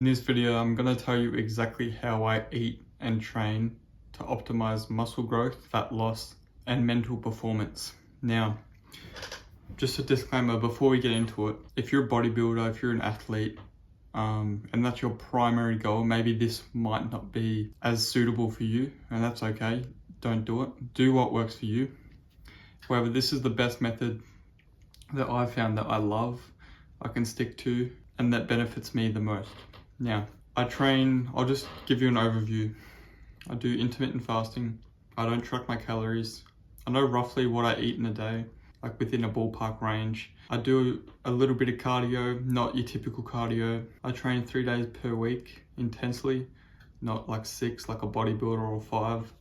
In this video, I'm going to tell you exactly how I eat and train to optimize muscle growth, fat loss, and mental performance. Now, just a disclaimer before we get into it, if you're a bodybuilder, if you're an athlete, and that's your primary goal, maybe this might not be as suitable for you, and that's okay. Don't do it. Do what works for you. However, this is the best method that I've found that I love, I can stick to, and that benefits me the most. Now, I'll just give you an overview. I do intermittent fasting. I don't track my calories. I know roughly what I eat in a day, like within a ballpark range. I do a little bit of cardio, not your typical cardio. I train 3 days per week intensely, not like 6 like a bodybuilder or 5.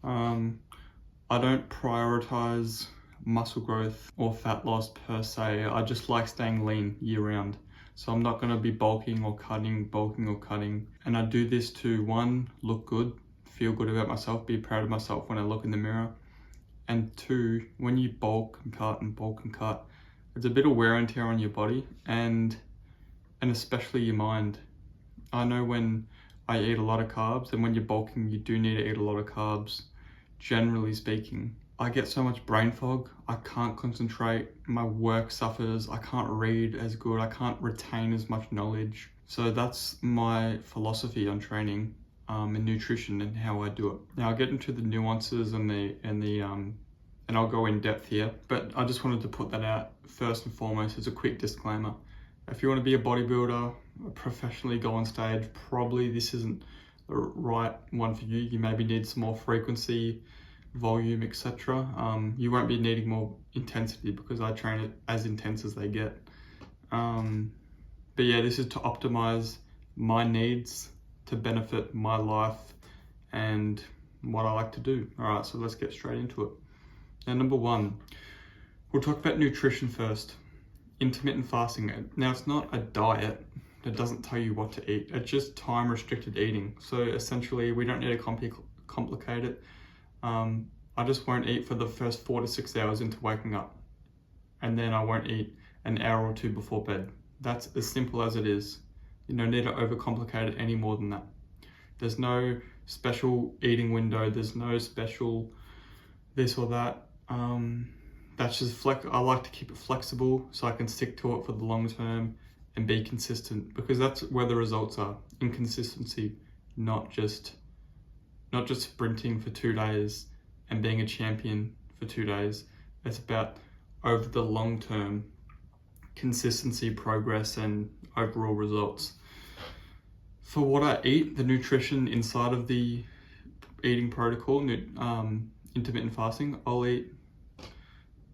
I don't prioritize muscle growth or fat loss per se. I just like staying lean year round. So I'm not going to be bulking or cutting. And I do this to, one, look good, feel good about myself, be proud of myself when I look in the mirror. And two, when you bulk and cut, it's a bit of wear and tear on your body and especially your mind. I know when I eat a lot of carbs, and when you're bulking, you do need to eat a lot of carbs, generally speaking. I get so much brain fog, I can't concentrate, my work suffers, I can't read as good, I can't retain as much knowledge. So that's my philosophy on training and nutrition and how I do it. Now I'll get into the nuances and I'll go in depth here, but I just wanted to put that out first and foremost as a quick disclaimer. If you want to be a bodybuilder, professionally go on stage, probably this isn't the right one for you. You maybe need some more frequency, volume, etc. You won't be needing more intensity because I train it as intense as they get. But yeah, this is to optimize my needs to benefit my life and what I like to do. All right, so let's get straight into it. Now, number one, we'll talk about nutrition first. Intermittent fasting. Now, it's not a diet. It doesn't tell you what to eat. It's just time restricted eating. So essentially, we don't need to complicate it. I just won't eat for the first 4 to 6 hours into waking up, and then I won't eat an hour or two before bed. That's as simple as it is. You don't need to overcomplicate it any more than that. There's no special eating window. There's no special this or that. That's just I like to keep it flexible so I can stick to it for the long term and be consistent, because that's where the results are. In consistency, not just sprinting for 2 days and being a champion for 2 days. It's about over the long term consistency, progress, and overall results. For what I eat, the nutrition inside of the eating protocol, intermittent fasting, I'll eat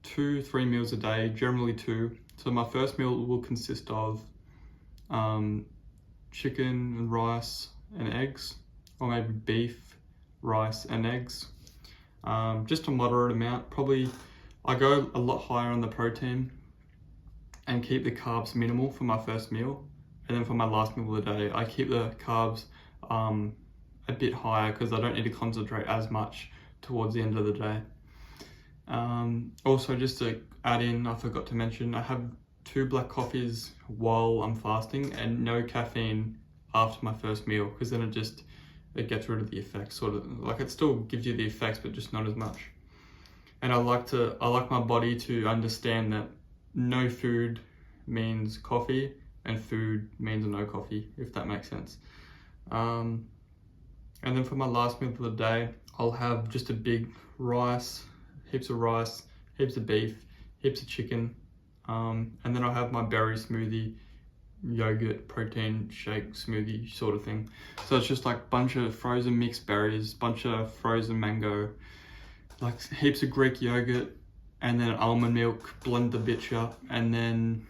2-3 meals a day, generally 2. So my first meal will consist of chicken and rice and eggs, or maybe beef, rice and eggs. Just a moderate amount. Probably I go a lot higher on the protein and keep the carbs minimal for my first meal, and then for my last meal of the day I keep the carbs a bit higher because I don't need to concentrate as much towards the end of the day. Also, just to add in, I forgot to mention, I have 2 black coffees while I'm fasting and no caffeine after my first meal, because then it gets rid of the effects, sort of. Like, it still gives you the effects, but just not as much. And I like my body to understand that no food means coffee and food means no coffee, if that makes sense. And then for my last meal of the day, I'll have just a big heaps of beef, heaps of chicken, and then I'll have my berry smoothie, yogurt, protein shake smoothie sort of thing. So it's just like bunch of frozen mixed berries, bunch of frozen mango, like heaps of Greek yogurt, and then almond milk, blend the bitch up, and then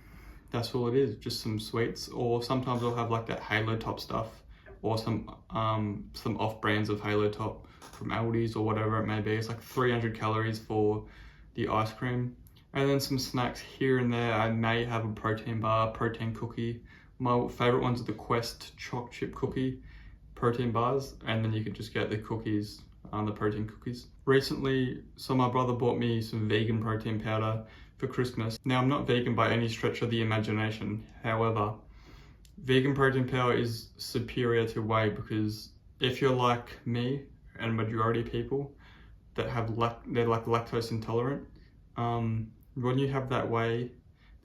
that's all it is, just some sweets. Or sometimes I'll have like that Halo Top stuff, or some off brands of Halo Top from Aldi's or whatever it may be. It's like 300 calories for the ice cream. And then some snacks here and there. I may have a protein bar, protein cookie. My favorite ones are the Quest choc chip cookie protein bars, and then you can just get the cookies, the protein cookies. Recently, so my brother bought me some vegan protein powder for Christmas. Now, I'm not vegan by any stretch of the imagination. However, vegan protein powder is superior to whey because if you're like me and majority of people that have they're like lactose intolerant, when you have that whey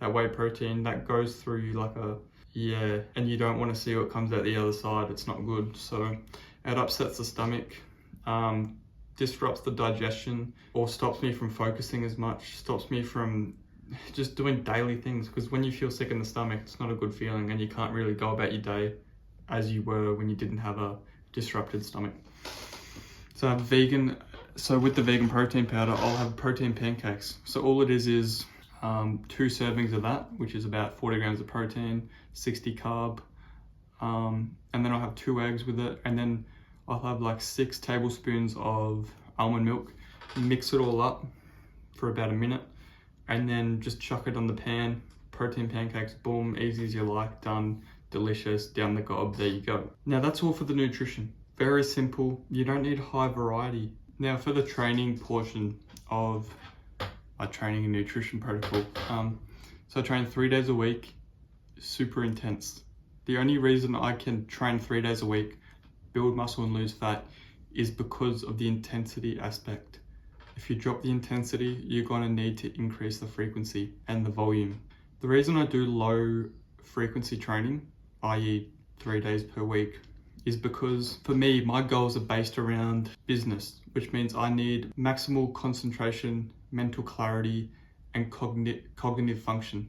protein, that goes through you like and you don't want to see what comes out the other side. It's not good. So it upsets the stomach, disrupts the digestion, or stops me from focusing as much, stops me from just doing daily things, because when you feel sick in the stomach, it's not a good feeling and you can't really go about your day as you were when you didn't have a disrupted stomach. So with the vegan protein powder, I'll have protein pancakes. So all it is 2 servings of that, which is about 40 grams of protein, 60 carb, and then I'll have 2 eggs with it, and then I'll have like 6 tablespoons of almond milk, mix it all up for about a minute, and then just chuck it on the pan. Protein pancakes, boom, easy as you like, done, delicious, down the gob, there you go. Now that's all for the nutrition. Very simple, you don't need high variety. Now for the training portion of my training and nutrition protocol. So I train 3 days a week, super intense. The only reason I can train 3 days a week, build muscle and lose fat, is because of the intensity aspect. If you drop the intensity, you're gonna need to increase the frequency and the volume. The reason I do low frequency training, i.e. 3 days per week, is because for me, my goals are based around business, which means I need maximal concentration, mental clarity, and cognitive function.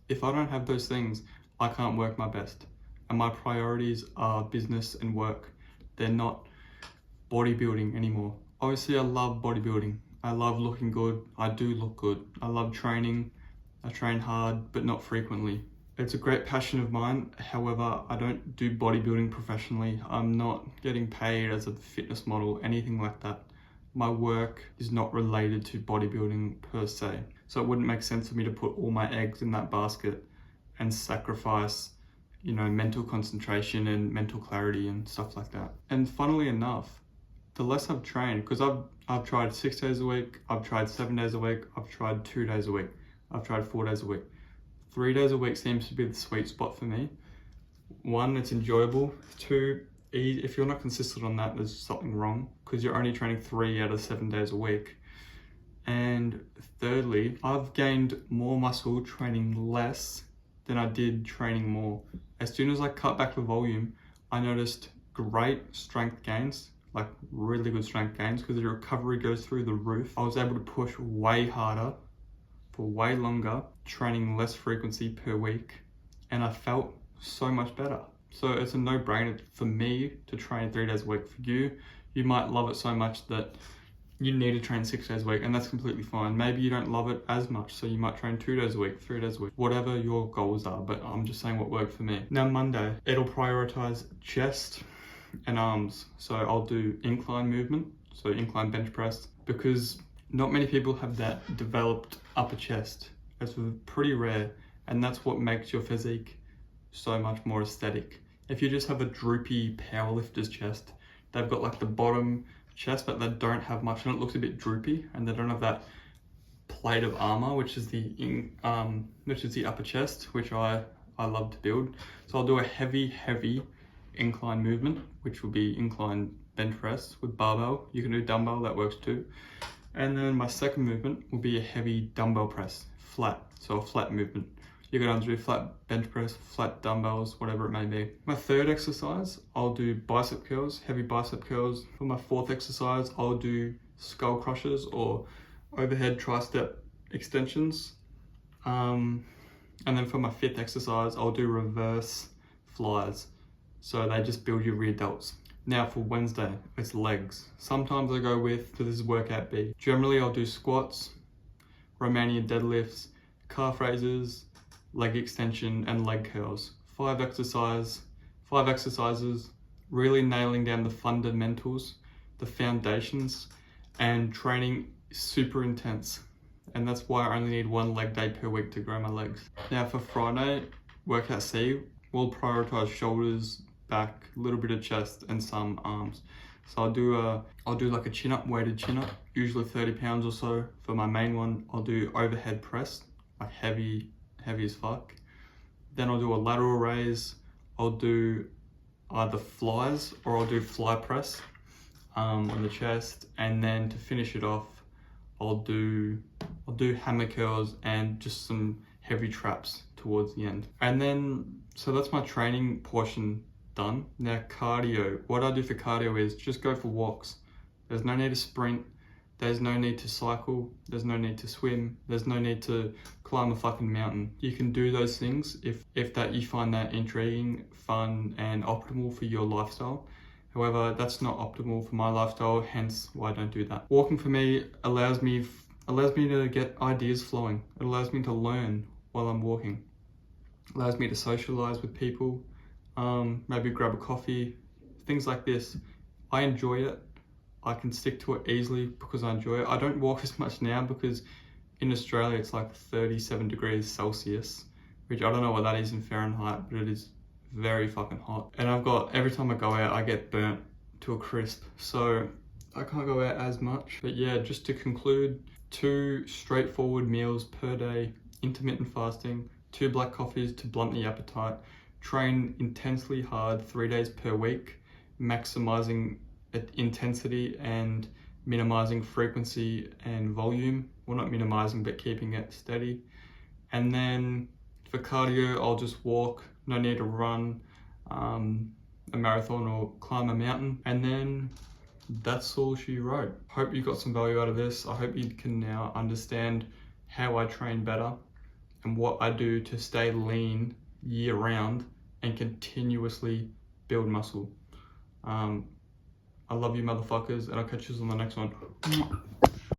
If I don't have those things, I can't work my best. And my priorities are business and work. They're not bodybuilding anymore. Obviously, I love bodybuilding. I love looking good. I do look good. I love training. I train hard, but not frequently. It's a great passion of mine. However, I don't do bodybuilding professionally. I'm not getting paid as a fitness model, anything like that. My work is not related to bodybuilding per se. So it wouldn't make sense for me to put all my eggs in that basket and sacrifice, mental concentration and mental clarity and stuff like that. And funnily enough, the less I've trained, because I've tried 6 days a week, I've tried 7 days a week, I've tried 2 days a week, I've tried 4 days a week. 3 days a week seems to be the sweet spot for me. 1, it's enjoyable. 2, if you're not consistent on that, there's something wrong, because you're only training 3 out of 7 days a week. And thirdly, I've gained more muscle training less than I did training more. As soon as I cut back the volume, I noticed great strength gains, like really good strength gains, because the recovery goes through the roof. I was able to push way harder for way longer, training less frequency per week, and I felt so much better. So it's a no-brainer for me to train 3 days a week. For you, you might love it so much that you need to train 6 days a week, and that's completely fine. Maybe you don't love it as much, so you might train 2 days a week, 3 days a week, whatever your goals are, but I'm just saying what worked for me. Now Monday, it'll prioritize chest and arms. So I'll do incline movement, so incline bench press, because not many people have that developed upper chest. It's pretty rare, and that's what makes your physique so much more aesthetic. If you just have a droopy powerlifter's chest, they've got like the bottom chest, but they don't have much, and it looks a bit droopy, and they don't have that plate of armor, which is the upper chest, which I love to build. So I'll do a heavy incline movement, which will be incline bench press with barbell. You can do dumbbell, that works too. And then my second movement will be a heavy dumbbell press, flat, so a flat movement. You can either do flat bench press, flat dumbbells, whatever it may be. My third exercise, I'll do bicep curls, heavy bicep curls. For my fourth exercise, I'll do skull crushers or overhead tricep extensions. And then for my fifth exercise, I'll do reverse flies. So they just build your rear delts. Now for Wednesday, it's legs. Sometimes I go with, so this is workout B. Generally I'll do squats, Romanian deadlifts, calf raises, leg extension, and leg curls. 5 exercises, really nailing down the fundamentals, the foundations, and training super intense. And that's why I only need 1 leg day per week to grow my legs. Now for Friday, workout C, we'll prioritize shoulders, back, a little bit of chest, and some arms. So I'll do like a chin up, weighted chin up, usually 30 pounds or so. For my main one, I'll do overhead press, like heavy as fuck. Then I'll do a lateral raise. I'll do either flies or I'll do fly press on the chest, and then to finish it off, I'll do hammer curls and just some heavy traps towards the end. And then, so that's my training portion done. Now cardio, what I do for cardio is just go for walks. There's no need to sprint, there's no need to cycle, there's no need to swim, there's no need to climb a fucking mountain. You can do those things if that you find that intriguing, fun, and optimal for your lifestyle. However, that's not optimal for my lifestyle, hence why I don't do that. Walking for me allows me to get ideas flowing. It allows me to learn while I'm walking. It allows me to socialize with people, maybe grab a coffee, things like this. I enjoy it. I can stick to it easily because I enjoy it. I don't walk as much now because in Australia it's like 37 degrees Celsius, which I don't know what that is in Fahrenheit, but it is very fucking hot. And every time I go out, I get burnt to a crisp. So I can't go out as much. But yeah, just to conclude, 2 straightforward meals per day, intermittent fasting, 2 black coffees to blunt the appetite, train intensely hard 3 days per week, maximizing intensity and minimizing frequency and volume. Well, not minimizing, but keeping it steady. And then for cardio, I'll just walk, no need to run a marathon or climb a mountain. And then that's all she wrote. Hope you got some value out of this. I hope you can now understand how I train better and what I do to stay lean year round and continuously build muscle. I love you motherfuckers, and I'll catch you on the next one.